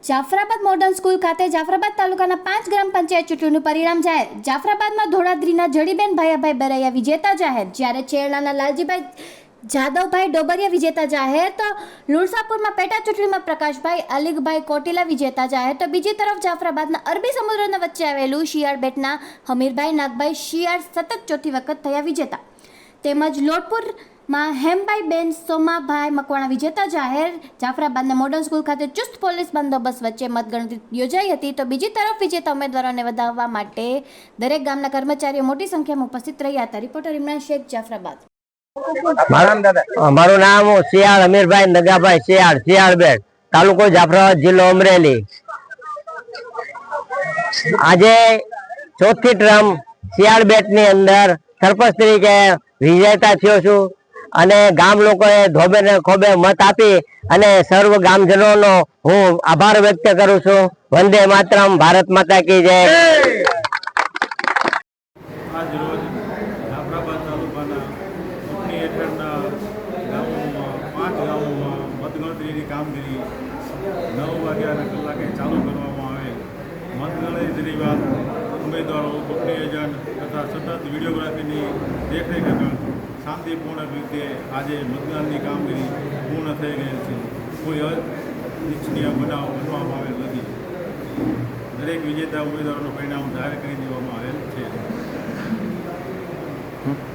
Jafrabad modern school ખાતે જાફરાબાદ તાલુકાના 5 ગ્રામ પંચાયત ચૂંટણીનું પરિણામ જાહેર। જાફરાબાદમાં ધોળાદ્રીના જડીબેન ભાયાભાઈ બરૈયા વિજેતા જાહેર, જ્યારે ચેરણાના લાલજીભાઈ જાદવભાઈ ડોબરિયા વિજેતા જાહેર, તો લુણસાપુરમાં પેટા ચૂંટણીમાં પ્રકાશભાઈ અલીગભાઈ કોટીલા વિજેતા જાહેર। તો બીજી તરફ જાફરાબાદના અરબી સમુદ્રના વચ્ચે આવેલું શિયાળ બેટના હમીરભાઈ નાગભાઈ શિયાળ સતત ચોથી વખત થયા વિજેતા, તેમજ લોટપુરમાં હેમભાઈ બેન સોમાભાઈ મકવાણા વિજેતા જાહેર। જાફરાબાદના મોડર્ન સ્કૂલ ખાતે ચુસ્ત પોલીસ બંદોબસ્ત વચ્ચે મતગણતરી યોજાઈ હતી। તો બીજી તરફ વિજેતા ઉમેદવારોને વધાવવા માટે દરેક ગામના કર્મચારીઓ મોટી સંખ્યામાં ઉપસ્થિત રહ્યા હતા। રિપોર્ટર ઇમરાન શેખ, જાફરાબાદ। મારું નામ શિયાળ અમીરભાઈ નગાભાઈ શિયાળ, શિયાળબેટ, તાલુકો જાફરાબાદ, જિલ્લો અમરેલી। આજે ચોથી ટર્મ શિયાળબેટ ની અંદર સરપંચ તરીકે વિજેતા થયો છું અને ગામ લોકોએ ધોબે ને ખોબે મત આપી અને સર્વ ગામજનોનો હું આભાર વ્યક્ત કરું છું। વંદે માતરમ, ભારત માતા કી જય। આજ રોજ જાફરાબાદ તાલુકાના ચૂંટણી હેઠળના ગામોમાં 5 ગામોમાં મતગણતરીની કામગીરી 9 વાગ્યાના કલાકે ચાલુ કરવામાં આવે। મતગણતરી બાદ ઉમેદવારો, ચૂંટણી એજન્ટ તથા સતત વિડીયોગ્રાફીની દેખરેખ હેઠળ શાંતિપૂર્ણ રીતે આજે મતદાનની કામગીરી પૂર્ણ થઈ ગયેલ છે। કોઈ અનિચ્છનીય બનાવ બનવામાં આવેલ નથી। દરેક વિજેતા ઉમેદવારોનું પરિણામ જાહેર કરી દેવામાં આવેલ છે।